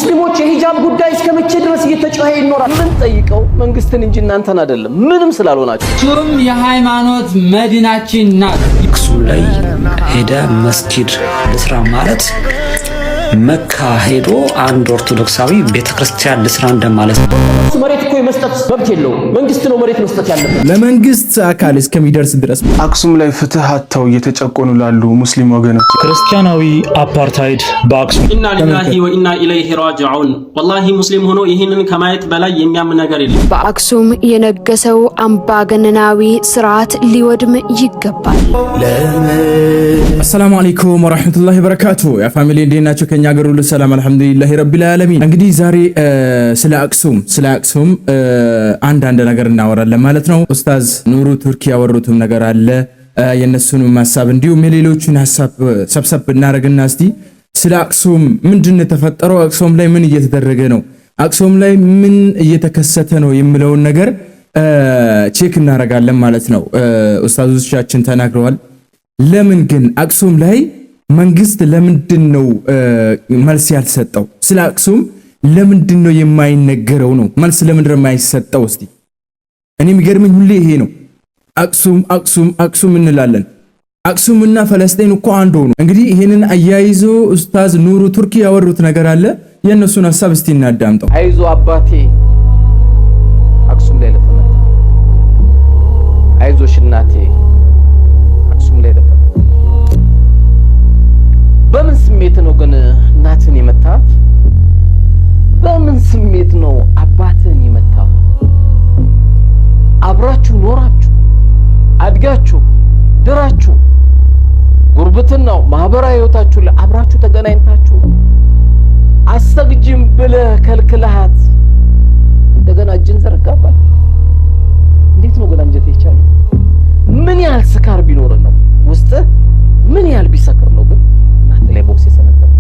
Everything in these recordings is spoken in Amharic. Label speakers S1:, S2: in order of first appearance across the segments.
S1: ሙስሊሞች የሂጃብ ጉዳይ እስከመቼ ድረስ እየተጮኸ ይኖራል? ምን ጠይቀው መንግስትን እንጂ እናንተን አይደለም። ምንም ስላልሆናችሁ።
S2: ሱም የሃይማኖት መዲናችን ናት።
S3: አክሱም ላይ ሄደ መስጊድ ልስራ ማለት መካ ሄዶ አንድ ኦርቶዶክሳዊ ቤተክርስቲያን ልስራ እንደማለት ነው።
S1: መሬት እኮ የመስጠት መብት የለውም። መንግስት ነው መሬት መስጠት ያለበት
S4: ለመንግስት አካል እስከሚደርስ ድረስ።
S5: አክሱም ላይ ፍትህ አጥተው እየተጨቆኑ ላሉ ሙስሊም ወገኖች
S6: ክርስቲያናዊ አፓርታይድ በአክሱም
S7: ኢና ሊላሂ ወኢና ኢለይሂ ራጂዑን። ወላሂ ሙስሊም ሆኖ ይህንን ከማየት በላይ የሚያም ነገር የለም።
S8: በአክሱም የነገሰው አምባገነናዊ ስርዓት ሊወድም ይገባል።
S4: አሰላሙ አለይኩም ወራህመቱላሂ ወበረካቱ። ያ ፋሚሊ እንዴት ናችሁ? ከኛ ጋር ሁሉ ሰላም አልሐምዱሊላሂ ረቢል ዓለሚን። እንግዲህ ዛሬ ስለ አክሱም አንዳንድ ነገር እናወራለን ማለት ነው። ኡስታዝ ኑሩ ቱርኪ ያወሩትም ነገር አለ፣ የነሱንም ሐሳብ እንዲሁም የሌሎችን ሐሳብ ሰብሰብ እናረግና እስቲ ስለ አክሱም ምንድነው የተፈጠረው፣ አክሱም ላይ ምን እየተደረገ ነው፣ አክሱም ላይ ምን እየተከሰተ ነው የሚለውን ነገር ቼክ እናረጋለን ማለት ነው። ኡስታዞቻችን ተናግረዋል። ለምን ግን አክሱም ላይ መንግስት ለምንድነው መልስ ያልሰጠው? ስለ አክሱም ለምንድነው የማይነገረው ነው? መልስ ለምንድነው የማይሰጠው? እስቲ እኔ የሚገርመኝ ሁሌ ይሄ ነው። አክሱም እንላለን። አክሱምና ፈለስጤን እኮ አንድ ሆኑ። እንግዲህ ይሄንን አያይዞ ኡስታዝ ኑሩ ቱርኪ ያወሩት ነገር አለ። የነሱን ሐሳብ እስቲ እናዳምጠው።
S1: አይዞ አባቴ አክሱም ላይ ለተመታ፣ አይዞሽ እናቴ አክሱም ላይ ለተመታ። በምን ስሜት ነው ግን እናትን የመታት? በምን ስሜት ነው አባትን የመታው? አብራችሁ ኖራችሁ አድጋችሁ ድራችሁ ጉርብትናው ማህበራዊ ህይወታችሁ ላይ አብራችሁ ተገናኝታችሁ አሰግጅም ብለህ ከልክለሃት እንደገና እጅን ዘረጋባት። እንዴት ነው ግን አንጀት የቻለው? ምን ያህል ስካር ቢኖር ነው ውስጥ? ምን ያህል ቢሰክር ነው ግን እናት ላይ ቦክስ የሰነዘርከው?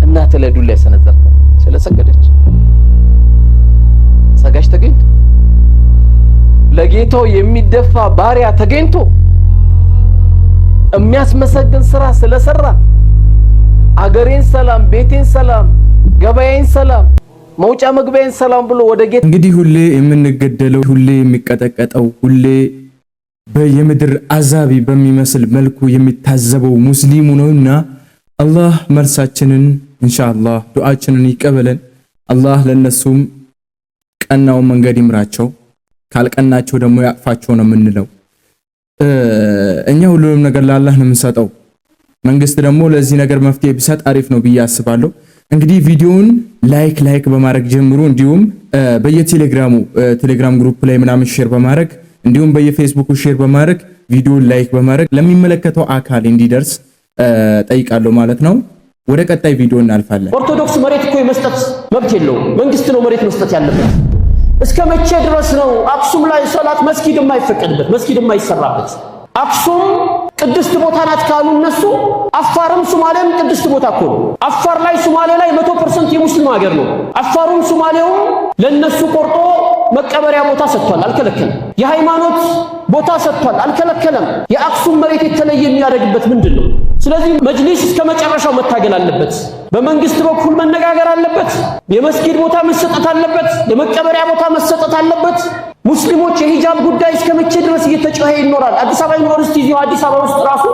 S1: እናት ላይ ዱላ የሰነዘርከው ስለሰገደች? ሰጋሽ ተገኝቶ ለጌታው የሚደፋ ባሪያ ተገኝቶ የሚያስመሰግን ስራ ስለሰራ አገሬን ሰላም፣ ቤቴን ሰላም፣ ገበያዬን ሰላም፣ መውጫ መግቢያዬን ሰላም ብሎ ወደ ጌታ
S4: እንግዲህ ሁሌ የምንገደለው ሁሌ የሚቀጠቀጠው ሁሌ በየምድር አዛቢ በሚመስል መልኩ የሚታዘበው ሙስሊሙ ነውና አላህ መልሳችንን ኢንሻአላህ ዱዓችንን ይቀበለን። አላህ ለነሱም ቀናው መንገድ ይምራቸው፣ ካልቀናቸው ደግሞ ያጥፋቸው ነው የምንለው። እኛ ሁሉንም ነገር ለአላህ ነው የምንሰጠው። መንግስት ደግሞ ለዚህ ነገር መፍትሄ ቢሰጥ አሪፍ ነው ብዬ አስባለሁ። እንግዲህ ቪዲዮውን ላይክ በማድረግ ጀምሩ። እንዲሁም ቴሌግራም ግሩፕ ላይ ምናምን ሼር በማድረግ እንዲሁም በየፌስቡክ ሼር በማድረግ ቪዲዮውን ላይክ በማድረግ ለሚመለከተው አካል እንዲደርስ ጠይቃለሁ ማለት ነው። ወደ ቀጣይ ቪዲዮ እናልፋለን።
S1: ኦርቶዶክስ መሬት እኮ የመስጠት መብት የለውም። መንግስት ነው መሬት መስጠት ያለበት። እስከ መቼ ድረስ ነው አክሱም ላይ ሶላት መስጊድ የማይፈቀድበት፣ መስጊድ የማይሰራበት? አክሱም ቅድስት ቦታ ናት ካሉ እነሱ፣ አፋርም ሶማሌም ቅድስት ቦታ እኮ ነው። አፋር ላይ ሶማሌ ላይ 100% የሙስሊም ሀገር ነው። አፋሩም ሶማሌውም ለነሱ ቆርጦ መቀበሪያ ቦታ ሰጥቷል፣ አልከለከለም። የሃይማኖት ቦታ ሰጥቷል፣ አልከለከለም። የአክሱም መሬት የተለየ የሚያደርግበት ምንድን ነው? ስለዚህ መጅሊስ እስከ መጨረሻው መታገል አለበት። በመንግስት በኩል መነጋገር አለበት። የመስጊድ ቦታ መሰጠት አለበት። የመቀበሪያ ቦታ መሰጠት አለበት። ሙስሊሞች የሂጃብ ጉዳይ እስከመቼ ድረስ እየተጮኸ ይኖራል? አዲስ አበባ ዩኒቨርሲቲ እዚሁ አዲስ አበባ ውስጥ ራሱ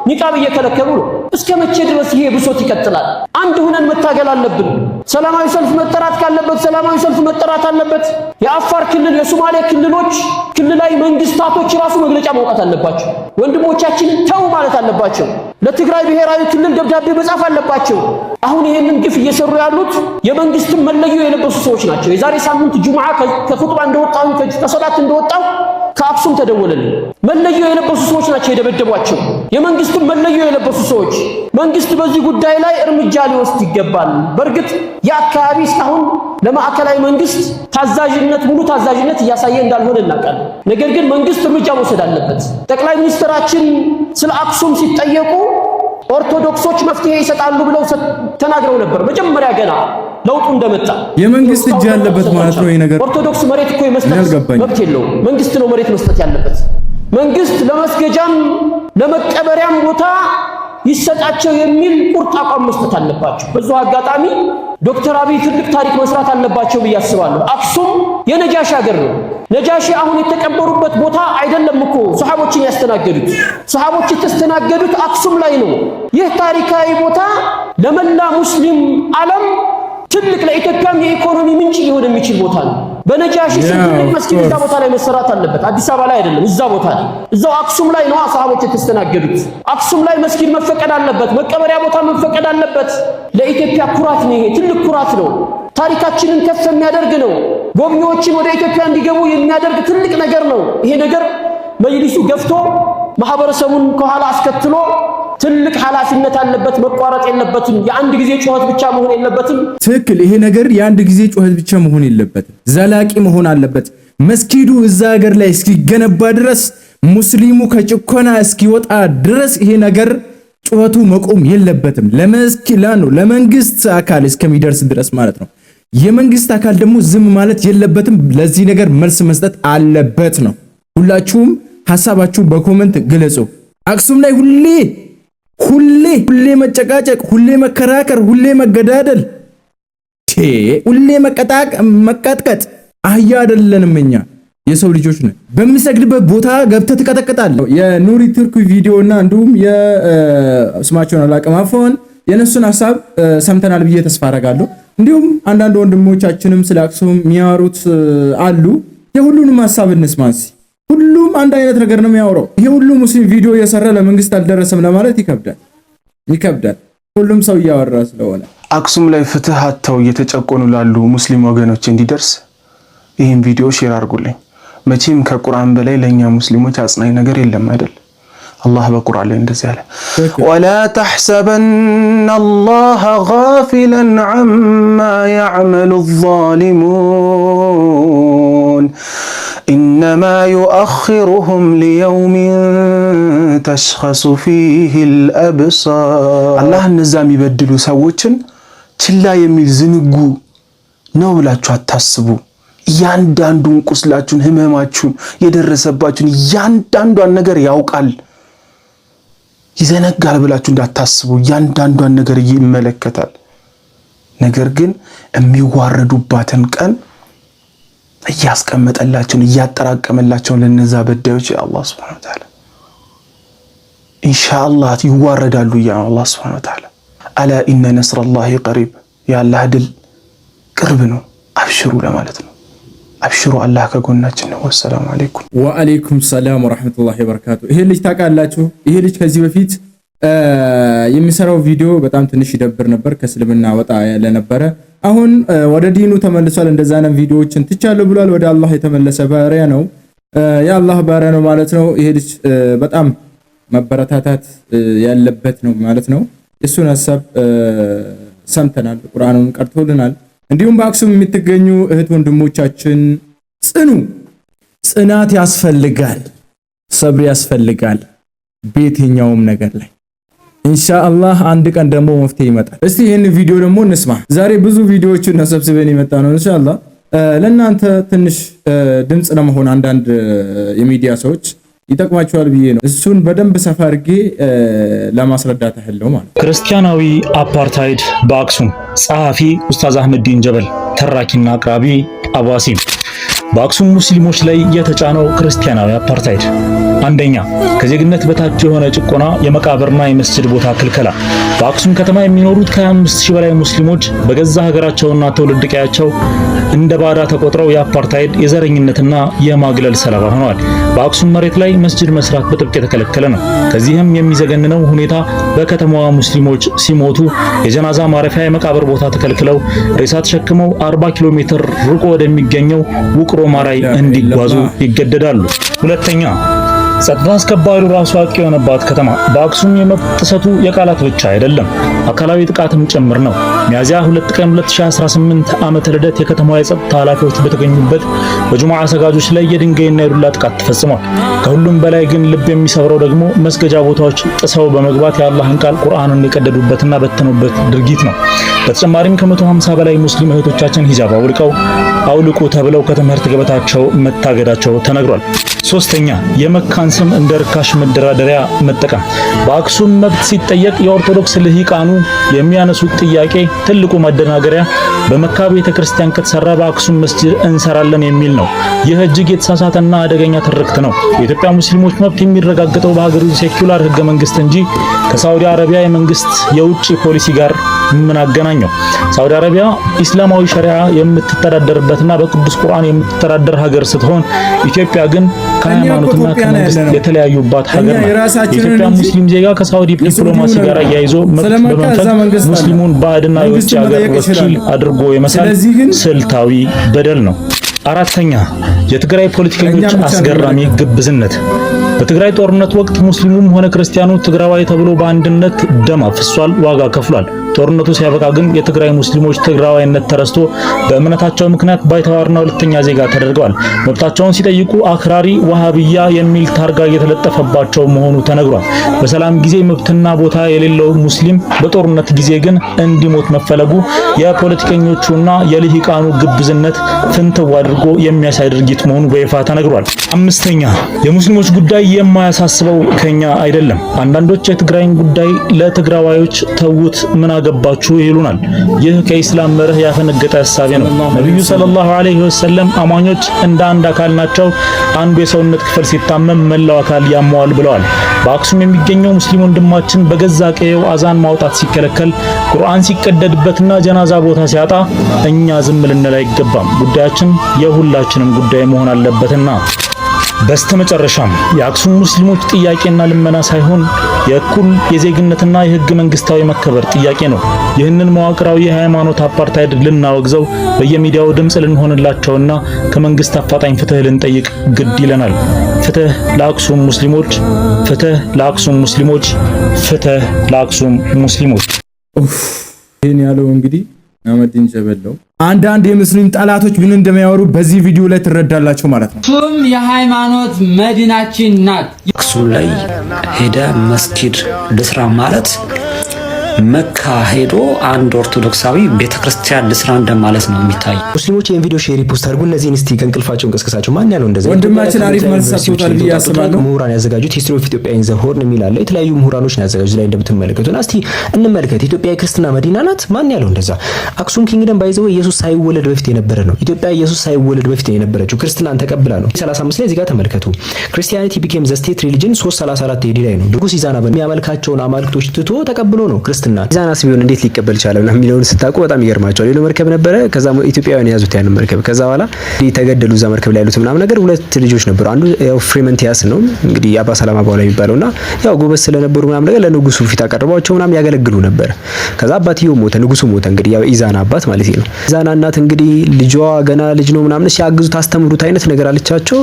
S1: ኒቃብ እየከለከሉ ነው። እስከመቼ ድረስ ይሄ ብሶት ይቀጥላል? አንድ ሆነን መታገል አለብን። ሰላማዊ ሰልፍ መጠራት ካለበት ሰላማዊ ሰልፍ መጠራት አለበት። የአፋር ክልል፣ የሶማሌ ክልሎች ክልላዊ መንግስታቶች ራሱ መግለጫ ማውጣት አለባቸው። ወንድሞቻችንን ተው ማለት አለባቸው። ለትግራይ ብሔራዊ ክልል ደብዳቤ መጻፍ አለባቸው። አሁን ይሄንን ግፍ እየሰሩ ያሉት የመንግስትን መለዮ የለበሱ ሰዎች ናቸው። የዛሬ ሳምንት ጁምዓ ከኹጥባ እንደወጣው ከሶላት እንደወጣው ከአክሱም ተደወለልኝ። መለዮ የለበሱ ሰዎች ናቸው የደበደቧቸው፣ የመንግስትን መለዮ የለበሱ ሰዎች። መንግስት በዚህ ጉዳይ ላይ እርምጃ ሊወስድ ይገባል። በእርግጥ የአካባቢ እስካሁን ለማዕከላዊ መንግስት ሙሉ ታዛዥነት እያሳየ እንዳልሆነ እናውቃለን። ነገር ግን መንግስት እርምጃ መውሰድ አለበት። ጠቅላይ ሚኒስትራችን ስለ አክሱም ሲጠየቁ ኦርቶዶክሶች መፍትሄ ይሰጣሉ ብለው ተናግረው ነበር። መጀመሪያ ገና ለውጡ እንደመጣ
S4: የመንግስት እጅ ያለበት ማለት ነው። ይሄ ነገር
S1: ኦርቶዶክስ መሬት እኮ የመስጠት መብት የለውም። መንግስት ነው መሬት መስጠት ያለበት። መንግስት ለመስገጃም ለመቀበሪያም ቦታ ይሰጣቸው የሚል ቁርጥ አቋም መስጠት አለባቸው። በዛው አጋጣሚ ዶክተር አብይ ትልቅ ታሪክ መስራት አለባቸው ብዬ አስባለሁ። አክሱም የነጃሺ ሀገር ነው። ነጃሺ አሁን የተቀበሩበት ቦታ አይደለም እኮ ሱሐቦችን ያስተናገዱት። ሱሐቦች የተስተናገዱት አክሱም ላይ ነው። ይህ ታሪካዊ ቦታ ለመላ ሙስሊም ዓለም ትልቅ ለኢትዮጵያም የኢኮኖሚ ምንጭ ሊሆን የሚችል ቦታ ነው። በነጃሺ ስም ትልቅ መስጊድ እዛ ቦታ ላይ መሰራት አለበት። አዲስ አበባ ላይ አይደለም፣ እዛ ቦታ ላይ እዛው አክሱም ላይ ነው ሱሐቦች የተስተናገዱት። አክሱም ላይ መስጊድ መፈቀድ አለበት፣ መቀበሪያ ቦታ መፈቀድ አለበት። ለኢትዮጵያ ኩራት ነው። ይሄ ትልቅ ኩራት ነው። ታሪካችንን ከፍ የሚያደርግ ነው። ጎብኚዎችን ወደ ኢትዮጵያ እንዲገቡ የሚያደርግ ትልቅ ነገር ነው። ይሄ ነገር መጅሊሱ ገፍቶ ማህበረሰቡን ከኋላ አስከትሎ ትልቅ ኃላፊነት አለበት። መቋረጥ የለበትም። የአንድ ጊዜ ጩኸት ብቻ መሆን የለበትም።
S4: ትክክል። ይሄ ነገር የአንድ ጊዜ ጩኸት ብቻ መሆን የለበትም። ዘላቂ መሆን አለበት። መስጊዱ እዛ ሀገር ላይ እስኪገነባ ድረስ ሙስሊሙ ከጭቆና እስኪወጣ ድረስ ይሄ ነገር ጩኸቱ መቆም የለበትም። ለመንግስት አካል እስከሚደርስ ድረስ ማለት ነው። የመንግስት አካል ደግሞ ዝም ማለት የለበትም። ለዚህ ነገር መልስ መስጠት አለበት ነው። ሁላችሁም ሐሳባችሁ በኮሜንት ግለጹ። አክሱም ላይ ሁሌ መጨቃጨቅ፣ ሁሌ መከራከር፣ ሁሌ መገዳደል፣ ሁሌ መቀጥቀጥ አህያ አይደለንም እኛ የሰው ልጆች ነን። በሚሰግድበት ቦታ ገብተህ ትቀጠቅጣለህ። የኑሪ ቱርክ ቪዲዮና እንዲሁም የስማቸውን አላውቅም አፈውን የነሱን ሐሳብ ሰምተናል ብዬ ተስፋ አደርጋለሁ። እንዲሁም አንዳንድ ወንድሞቻችንም ስለ አክሱም የሚያወሩት አሉ። የሁሉንም ሐሳብ እንስማንሲ። ሁሉም አንድ አይነት ነገር ነው የሚያወራው። ይሄ ሁሉ ሙስሊም ቪዲዮ እየሰራ ለመንግስት አልደረሰም ለማለት ይከብዳል። ሁሉም ሰው እያወራ ስለሆነ
S5: አክሱም ላይ ፍትህ አጥተው እየተጨቆኑ ላሉ ሙስሊም ወገኖች እንዲደርስ ይህን ቪዲዮ ሼር አድርጉልኝ። መቼም ከቁርአን በላይ ለኛ ሙስሊሞች አጽናኝ ነገር የለም አይደል? አላህ በቁርአን ላይ እንደዚህ አለ፣ ወላ ተሕሰበነ አላህ ጋፊለን ዐማ ያዕመሉ ዛሊሙን ኢነማ ዩአኺሩሁም ሊየውሚን ተሽኸሱ ፊሂል አብሳር። አላህ እነዛ የሚበድሉ ሰዎችን ችላ የሚል ዝንጉ ነው ብላችሁ አታስቡ። እያንዳንዱን ቁስላችሁን፣ ህመማችሁን፣ የደረሰባችሁን እያንዳንዷን ነገር ያውቃል። ይዘነጋል ብላችሁ እንዳታስቡ። እያንዳንዷን ነገር ይመለከታል። ነገር ግን የሚዋረዱባትን ቀን እያስቀመጠላቸው እያጠራቀመላቸው ለነዛ በዳዮች አላህ Subhanahu Wa Ta'ala ኢንሻአላህ ይዋረዳሉ ያ አላህ Subhanahu Wa Ta'ala አላ ኢነ ነስረላሂ ቀሪብ፣ የአላህ ድል ቅርብ ነው፣ አብሽሩ ለማለት ነው። አብሽሩ አላህ ከጎናችን ነው። ወሰላሙ አለይኩም
S4: ወአለይኩም ሰላም ወራህመቱላሂ ወበረካቱ። ይሄ ልጅ ታውቃላችሁ፣ ይሄ ልጅ ከዚህ በፊት የሚሰራው ቪዲዮ በጣም ትንሽ ይደብር ነበር፣ ከእስልምና ወጣ ያለ ነበረ። አሁን ወደ ዲኑ ተመልሷል። እንደዛ አይነት ቪዲዮዎችን ትቻለሁ ብሏል። ወደ አላህ የተመለሰ ባሪያ ነው፣ የአላህ ባሪያ ነው ማለት ነው። ይሄ ልጅ በጣም መበረታታት ያለበት ነው ማለት ነው። እሱን ሐሳብ ሰምተናል፣ ቁርአኑን ቀርቶልናል። እንዲሁም በአክሱም የምትገኙ እህት ወንድሞቻችን ጽናት ያስፈልጋል፣ ሰብር ያስፈልጋል በየትኛውም ነገር ላይ። ኢንሻአላህ አንድ ቀን ደግሞ መፍትሄ ይመጣል። እስቲ ይሄን ቪዲዮ ደግሞ እንስማ። ዛሬ ብዙ ቪዲዮዎችን ተሰብስበን የመጣ ነው። ኢንሻአላህ ለእናንተ ትንሽ ድምጽ ለመሆን አንዳንድ የሚዲያ ሰዎች ይጠቅማቸዋል ብዬ ነው እሱን በደንብ ሰፋ አድርጌ ለማስረዳት ያህለው ማለት።
S6: ክርስቲያናዊ አፓርታይድ በአክሱም ጸሐፊ ኡስታዝ አህመዲን ጀበል፣ ተራኪና አቅራቢ አባሲም። በአክሱም ሙስሊሞች ላይ የተጫነው ክርስቲያናዊ አፓርታይድ፣ አንደኛ ከዜግነት በታች የሆነ ጭቆና፣ የመቃብርና የመስጂድ ቦታ ክልከላ። በአክሱም ከተማ የሚኖሩት ከ25,000 በላይ ሙስሊሞች በገዛ ሀገራቸውና ትውልድ ቀያቸው እንደ ባዳ ተቆጥረው የአፓርታይድ የዘረኝነትና የማግለል ሰለባ ሆነዋል። በአክሱም መሬት ላይ መስጂድ መስራት በጥብቅ የተከለከለ ነው። ከዚህም የሚዘገንነው ሁኔታ በከተማዋ ሙስሊሞች ሲሞቱ የጀናዛ ማረፊያ የመቃብር ቦታ ተከልክለው ሬሳ ተሸክመው 40 ኪሎ ሜትር ርቆ ወደሚገኘው ውቅሮ ማራይ እንዲጓዙ ይገደዳሉ። ሁለተኛ ጸጥታ አስከባሪው ራሱ አቂ የሆነባት ከተማ በአክሱም የመብት ጥሰቱ የቃላት ብቻ አይደለም። አካላዊ ጥቃትም ጭምር ነው። ሚያዝያ 2 ቀን 2018 ዓመተ ልደት የከተማዋ የጸጥታ ኃላፊዎች በተገኙበት በጁሙዓ ሰጋጆች ላይ የድንጋይና የዱላ ጥቃት ተፈጽሟል። ከሁሉም በላይ ግን ልብ የሚሰብረው ደግሞ መስገጃ ቦታዎች ጥሰው በመግባት የአላህን ቃል ቁርአንን የቀደዱበትና በተኑበት ድርጊት ነው። በተጨማሪም ከ150 በላይ ሙስሊም እህቶቻችን ሂጃብ አውልቁ ተብለው ከትምህርት ገበታቸው መታገዳቸው ተነግሯል። ሶስተኛ የመካን ስም እንደ ርካሽ መደራደሪያ መጠቀም። በአክሱም መብት ሲጠየቅ የኦርቶዶክስ ልሂቃኑ የሚያነሱት ጥያቄ ትልቁ መደናገሪያ በመካ ቤተክርስቲያን ከተሰራ በአክሱም መስጂድ እንሰራለን የሚል ነው። ይህ እጅግ የተሳሳተና አደገኛ ትርክት ነው። የኢትዮጵያ ሙስሊሞች መብት የሚረጋገጠው በሀገሪቱ ሴኩላር ህገ መንግስት እንጂ ከሳውዲ አረቢያ የመንግስት የውጭ ፖሊሲ ጋር ምን አገናኘው? ሳውዲ አረቢያ ኢስላማዊ ሸሪዓ የምትተዳደርበትና በቅዱስ ቁርአን የምትተዳደር ሀገር ስትሆን ኢትዮጵያ ግን ከሃይማኖትና ከመንግስት የተለያዩባት ሀገር ናት። የኢትዮጵያ ሙስሊም ዜጋ ከሳውዲ ዲፕሎማሲ ጋር አያይዞ በመንፈግ ሙስሊሙን ባዕድና የውጭ ሀገር ወኪል አድርጎ የመሳል ስልታዊ በደል ነው። አራተኛ የትግራይ ፖለቲከኞች አስገራሚ ግብዝነት። በትግራይ ጦርነት ወቅት ሙስሊሙም ሆነ ክርስቲያኑ ትግራዋይ ተብሎ በአንድነት ደም አፍሷል፣ ዋጋ ከፍሏል። ጦርነቱ ሲያበቃ ግን የትግራይ ሙስሊሞች ትግራዋይነት ተረስቶ በእምነታቸው ምክንያት ባይተዋርና ሁለተኛ ዜጋ ተደርገዋል። መብታቸውን ሲጠይቁ አክራሪ ወሃቢያ የሚል ታርጋ እየተለጠፈባቸው መሆኑ ተነግሯል። በሰላም ጊዜ መብትና ቦታ የሌለው ሙስሊም በጦርነት ጊዜ ግን እንዲሞት መፈለጉ የፖለቲከኞቹና የልሂቃኑ ግብዝነት ፍንትው አድርጎ የሚያሳይ ድርጊት መሆኑ በይፋ ተነግሯል። አምስተኛ የሙስሊሞች ጉዳይ የማያሳስበው ከኛ አይደለም። አንዳንዶች የትግራይን ጉዳይ ለትግራዋዮች ተውት ምን አገባችሁ ይሉናል። ይህ ከኢስላም መርህ ያፈነገጠ ሐሳብ ነው። ነብዩ ሰለላሁ ዐለይሂ ወሰለም አማኞች እንደ አንድ አካል ናቸው። አንዱ የሰውነት ክፍል ሲታመም መላው አካል ያመዋል ብለዋል። በአክሱም የሚገኘው ሙስሊም ወንድማችን በገዛ ቀየው አዛን ማውጣት ሲከለከል፣ ቁርአን ሲቀደድበትና ጀናዛ ቦታ ሲያጣ እኛ ዝም ልንል አይገባም። ጉዳያችን የሁላችንም ጉዳይ መሆን አለበትና። በስተመጨረሻም የአክሱም ሙስሊሞች ጥያቄና ልመና ሳይሆን የእኩል የዜግነትና የህግ መንግስታዊ መከበር ጥያቄ ነው። ይህንን መዋቅራዊ የሃይማኖት አፓርታይድ ልናወግዘው፣ በየሚዲያው ድምጽ ልንሆንላቸውና ከመንግስት አፋጣኝ ፍትህ ልንጠይቅ ግድ ይለናል። ፍትህ ለአክሱም ሙስሊሞች! ፍትህ ለአክሱም ሙስሊሞች! ፍትህ ለአክሱም ሙስሊሞች!
S4: ይሄን ያለው እንግዲህ አህመዲን ጀበል ነው። አንዳንድ የሙስሊም ጠላቶች ምን እንደሚያወሩ በዚህ ቪዲዮ ላይ ትረዳላችሁ ማለት ነው።
S2: አክሱም የሃይማኖት መዲናችን ናት።
S3: አክሱም ላይ ሄደ መስጊድ ልስራ ማለት መካ ሄዶ አንድ ኦርቶዶክሳዊ ቤተክርስቲያን ልስራ እንደማለት ነው የሚታይ።
S9: ሙስሊሞች ይሄን ቪዲዮ ሼር ፖስት አድርጉ። እነዚህን እስቲ ከእንቅልፋቸው እንቀስቀሳቸው። ማን ያለው እንደዚህ?
S4: ወንድማችን አሪፍ መልስ ሰጥቷል ብዬ አስባለሁ።
S9: ምሁራን ያዘጋጁት ሂስትሪ ኦፍ ኢትዮጵያ ኢን ዘ ሆርን የሚል አለ። የተለያዩ ምሁራኖች ያዘጋጁት ላይ እንደምትመለከቱና እስቲ እንመልከት። ኢትዮጵያ የክርስትና መዲና ናት። ማን ያለው እንደዛ? አክሱም ኪንግደም ባይዘው ኢየሱስ ሳይወለድ በፊት የነበረ ነው። ኢትዮጵያ ኢየሱስ ሳይወለድ በፊት የነበረችው ክርስትናን ተቀብላ ነው። 35 ላይ እዚህ ጋር ተመልከቱ። ክርስቲያኒቲ ቢኬም ዘ ስቴት ሪሊጅን 334 ኤዲ ላይ ነው። ንጉስ ኢዛና በሚያመልካቸውን አማልክቶች ትቶ ተቀብሎ ነው ክርስትና። ኢዛናስ ቢሆን እንዴት ሊቀበል ይችላል እና የሚለውን ስታውቁ በጣም ይገርማቸዋል። ሌላ መርከብ ነበረ። ከዛ ኢትዮጵያውያን ያዙት ያን መርከብ። ከዛ በኋላ ተገደሉ። እዛ መርከብ ላይ ያሉት ምናምን ነገር ሁለት ልጆች ነበሩ። አንዱ ያው ፍሬመንቲያስ ነው እንግዲህ አባ ሰላማ በኋላ የሚባለውና ያው ጎበዝ ስለነበሩ ምናምን ነገር ለንጉሱ ፊት አቀርቧቸው ምናምን ያገለግሉ ነበር። ከዛ አባትየው ሞተ፣ ንጉሱ ሞተ። እንግዲህ ያው ኢዛና አባት ማለት ነው። ኢዛና እናት እንግዲህ ልጇ ገና ልጅ ነው ምናምን ሲያግዙት አስተምሩት አይነት ነገር አለቻቸው።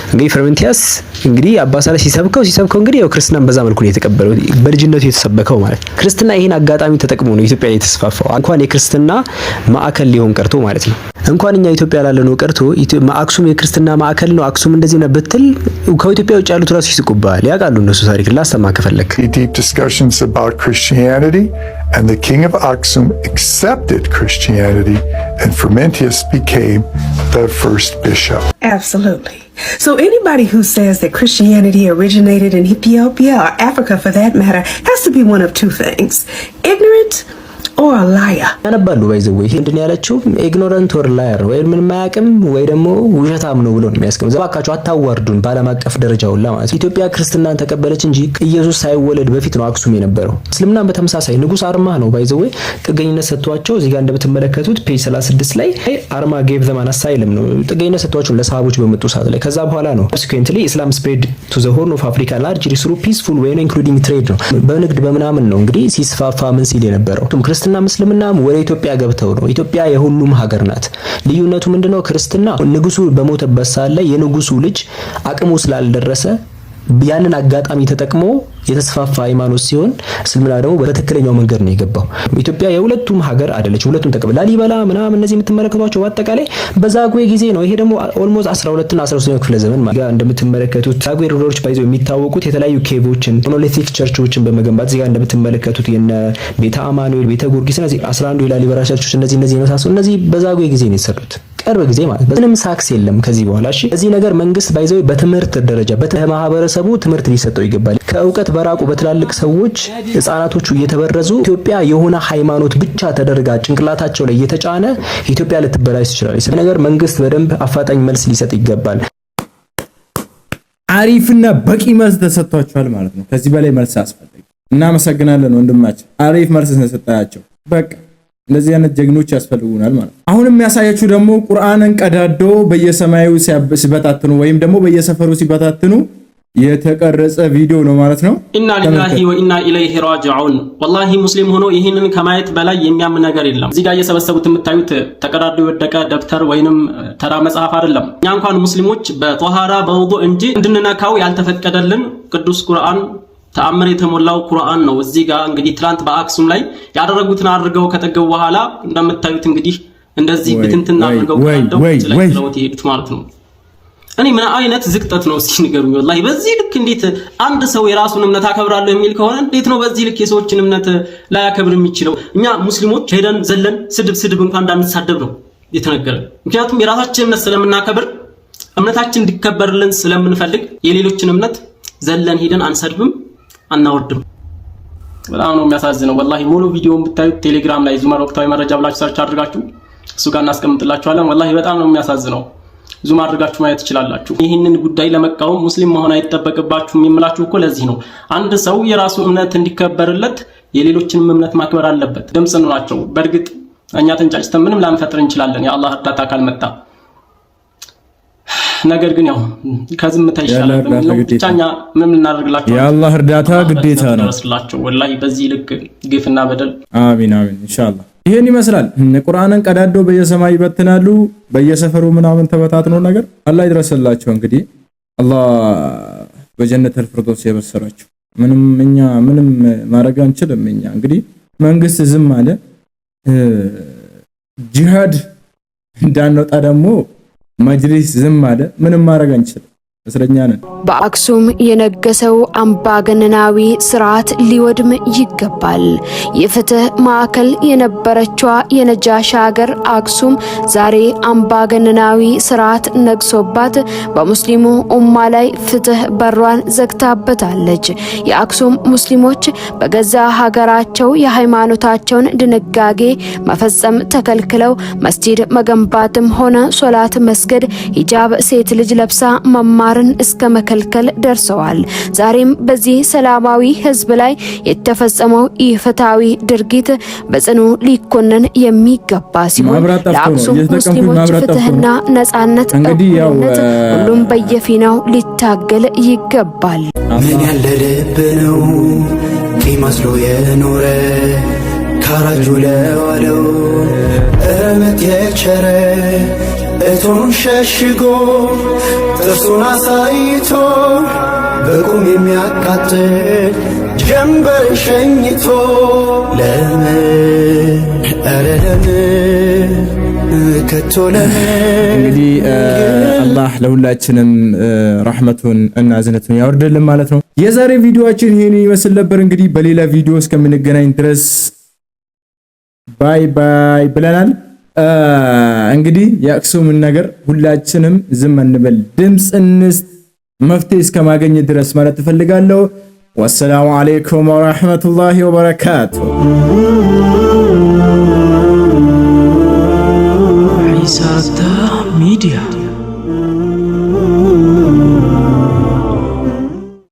S9: እንግዲህ ፍሬመንቲያስ እንግዲህ አባ ሰላማ ሲሰብከው እንግዲህ ያው ክርስትናን በዛ መልኩ ነው የተቀበለው፣ በልጅነቱ የተሰበከው ማለት ክርስትና ይሄን አጋጣሚ ተጠቅሞ ነው ኢትዮጵያ ላይ የተስፋፋው። እንኳን የክርስትና ማዕከል ሊሆን ቀርቶ ማለት ነው። እንኳን እኛ ኢትዮጵያ ላለነው ቀርቶ አክሱም የክርስትና ማዕከል ነው አክሱም እንደዚህ ነው ብትል ከኢትዮጵያ ውጭ ያሉት ራሱ ይስቁባል። ያውቃሉ እነሱ ታሪክ ላሰማ ከፈለክ
S10: deep discussions about Christianity and the king of Aksum accepted Christianity and Frumentius became the first bishop.
S11: Absolutely. So anybody who says that Christianity originated in Ethiopia or Africa for that matter has to be one of two things: ignorant or a liar.
S9: ያነባሉ ባይዘው ይሄ እንደኔ ያለችው ignorant or liar ወይ ምን ማያቅም ወይ ደግሞ ውሸታም ነው ብሎ ነው የሚያስቀምጥ። ዘባካችሁ አታዋርዱን ባለም አቀፍ ደረጃው ለማለት ኢትዮጵያ ክርስትናን ተቀበለች እንጂ ኢየሱስ ሳይወለድ በፊት ነው አክሱም የነበረው። እስልምናን በተመሳሳይ ንጉስ አርማ ነው ባይዘው ጥገኝነት ሰጥቷቸው እዚህ ጋር እንደምትመለከቱት ፔጅ 36 ላይ አርማ gave them an asylum ነው ጥገኝነት ሰጥቷቸው ለሰሃቦች በመጡ ሰዓት ላይ። ከዛ በኋላ ነው subsequently Islam spread to the horn of Africa largely through peaceful way including trade ነው በንግድ በመናምን ነው እንግዲህ ሲስፋፋ ምን ሲል የነበረው ክርስትና ሙስሊምናም ወደ ኢትዮጵያ ገብተው ነው። ኢትዮጵያ የሁሉም ሀገር ናት። ልዩነቱ ምንድነው? ክርስትና ንጉሱ በሞተበት ሰዓት ላይ የንጉሱ ልጅ አቅሙ ስላልደረሰ ያንን አጋጣሚ ተጠቅሞ የተስፋፋ ሃይማኖት ሲሆን እስልምና ደግሞ በትክክለኛው መንገድ ነው የገባው። ኢትዮጵያ የሁለቱም ሀገር አይደለች። ሁለቱም ተቀበለ ላሊበላ ምናምን እነዚህ የምትመለከቷቸው በአጠቃላይ በዛጉዌ ጊዜ ነው። ይሄ ደግሞ ኦልሞስት 12 እና 13ኛው ክፍለ ዘመን ማለት ጋር እንደምትመለከቱት ዛጉዌ ሩለሮች ባይዘው የሚታወቁት የተለያዩ ኬቮችን ሞኖሊቲክ ቸርቾችን በመገንባት እዚህ ጋር እንደምትመለከቱት የነ ቤተ አማኑኤል፣ ቤተ ጊዮርጊስ እነዚህ 11 የላሊበላ ቸርቾች እነዚህ የመሳሰሉ እነዚህ በዛጉዌ ጊዜ ነው የተሰሩት። ቅርብ ጊዜ ማለት ምንም ሳክስ የለም ከዚህ በኋላ። እሺ እዚህ ነገር መንግስት ባይዘው በትምህርት ደረጃ በማህበረሰቡ ትምህርት ሊሰጠው ይገባል። ከእውቀት በራቁ በትላልቅ ሰዎች ህፃናቶቹ እየተበረዙ ኢትዮጵያ የሆነ ሃይማኖት ብቻ ተደርጋ ጭንቅላታቸው ላይ እየተጫነ ኢትዮጵያ ልትበላሽ ትችላለች። ስለዚህ ነገር መንግስት በደንብ አፋጣኝ መልስ ሊሰጥ ይገባል።
S4: አሪፍና በቂ መልስ ተሰጥቷቸዋል ማለት ነው። ከዚህ በላይ መልስ አስፈልግ። እናመሰግናለን ወንድማችን፣ አሪፍ መልስ ተሰጣቸው። በቃ እንደዚህ አይነት ጀግኖች ያስፈልጉናል ማለት ነው። አሁን የሚያሳያችሁ ደግሞ ቁርአንን ቀዳዶ በየሰማዩ ሲበታትኑ ወይም ደግሞ በየሰፈሩ ሲበታትኑ የተቀረጸ ቪዲዮ ነው ማለት ነው።
S7: ኢና ሊላሂ ወኢና ኢለይሂ ራጂዑን። ወላሂ ሙስሊም ሆኖ ይህንን ከማየት በላይ የሚያም ነገር የለም። እዚህ ጋር እየሰበሰቡት የምታዩት ተቀዳዶ የወደቀ ደብተር ወይንም ተራ መጽሐፍ አይደለም። እኛ እንኳን ሙስሊሞች በጧሃራ በውዱእ እንጂ እንድንነካው ያልተፈቀደልን ቅዱስ ቁርአን ተአምር የተሞላው ቁርአን ነው። እዚህ ጋር እንግዲህ ትላንት በአክሱም ላይ ያደረጉትን አድርገው ከጠገቡ በኋላ እንደምታዩት እንግዲህ እንደዚህ ብትንትና አድርገው ስለውት ይሄዱት ማለት ነው። እኔ ምን አይነት ዝቅጠት ነው እስኪ ንገሩኝ። ወላሂ በዚህ ልክ እንዴት አንድ ሰው የራሱን እምነት አከብራለሁ የሚል ከሆነ እንዴት ነው በዚህ ልክ የሰዎችን እምነት ላይ ያከብር የሚችለው? እኛ ሙስሊሞች ሄደን ዘለን ስድብ እንኳን እንዳንሳደብ ነው የተነገረ። ምክንያቱም የራሳችን እምነት ስለምናከብር እምነታችን እንዲከበርልን ስለምንፈልግ የሌሎችን እምነት ዘለን ሄደን አንሰድብም አናወርድም። በጣም ነው የሚያሳዝነው ወላሂ። ሙሉ ቪዲዮውን ብታዩት ቴሌግራም ላይ ዙመር ወቅታዊ መረጃ ብላችሁ ሰርች አድርጋችሁ እሱ ጋር እናስቀምጥላችኋለን። ወላሂ በጣም ነው የሚያሳዝነው። ዙም አድርጋችሁ ማየት ትችላላችሁ። ይህንን ጉዳይ ለመቃወም ሙስሊም መሆን አይጠበቅባችሁም የምላችሁ እኮ ለዚህ ነው። አንድ ሰው የራሱ እምነት እንዲከበርለት የሌሎችንም እምነት ማክበር አለበት። ድምጽ እንሆናቸው። በእርግጥ እኛ ተንጫጭተን ምንም ላንፈጥር እንችላለን የአላህ እርዳታ ካልመጣ። ነገር ግን ያው ከዝምታ ይሻላል። ብቻኛ ምንም ልናደርግላችሁ
S4: የአላህ እርዳታ ግዴታ ነው።
S7: ወላሂ በዚህ ልክ ግፍና በደል
S4: አሚን አሚን ኢንሻአላህ። ይሄን ይመስላል። ቁርአንን ቀዳዶ በየሰማይ ይበትናሉ፣ በየሰፈሩ ምናምን ተበታትኖ ነገር አላህ ይድረስላቸው። እንግዲህ አላህ በጀነተል ፊርደውስ የበሰራቸው እኛ ምንም ማድረግ አንችልም። እኛ እንግዲህ መንግስት ዝም አለ፣ ጂሃድ እንዳንወጣ ደግሞ መጅሊስ ዝም አለ። ምንም ማድረግ አንችልም። እስረኛ ነን።
S8: በአክሱም የነገሰው አምባገነናዊ ስርዓት ሊወድም ይገባል። የፍትህ ማዕከል የነበረችዋ የነጃሽ ሀገር አክሱም ዛሬ አምባገነናዊ ስርዓት ነግሶባት በሙስሊሙ ኡማ ላይ ፍትህ በሯን ዘግታበታለች። የአክሱም ሙስሊሞች በገዛ ሀገራቸው የሃይማኖታቸውን ድንጋጌ መፈጸም ተከልክለው መስጂድ መገንባትም ሆነ ሶላት መስገድ፣ ሂጃብ ሴት ልጅ ለብሳ መማር እስከ መከልከል ደርሰዋል። ዛሬም በዚህ ሰላማዊ ህዝብ ላይ የተፈጸመው ኢፍትሃዊ ድርጊት በጽኑ ሊኮነን የሚገባ ሲሆን ለአክሱም ሙስሊሞች ፍትህና ነጻነት እኩልነት ሁሉም በየፊናው ሊታገል ይገባል።
S12: ምን ያለ ልብ ነው መስሎ የኖረ ካራጁ ለዋለው እመት የቸረ እቶን ሸሽጎ ጥርሱን አሳይቶ በቁም የሚያቃጥል ጀንበር ሸኝቶ ለምን ኧረ ለምን ከቶ ለምን።
S4: እንግዲህ አላህ ለሁላችንም ረሕመቱን እና እዝነቱን ያወርድልን ማለት ነው። የዛሬ ቪዲዮአችን ይሄን ይመስል ነበር። እንግዲህ በሌላ ቪዲዮ እስከምንገናኝ ድረስ ባይ ባይ ብለናል። እንግዲህ የአክሱምን ነገር ሁላችንም ዝም እንበል፣ ድምጽ እንስጥ፣ መፍትሄ እስከማገኘት ድረስ ማለት እፈልጋለሁ። ወሰላሙ አለይኩም ወራህመቱላሂ ወበረካቱ።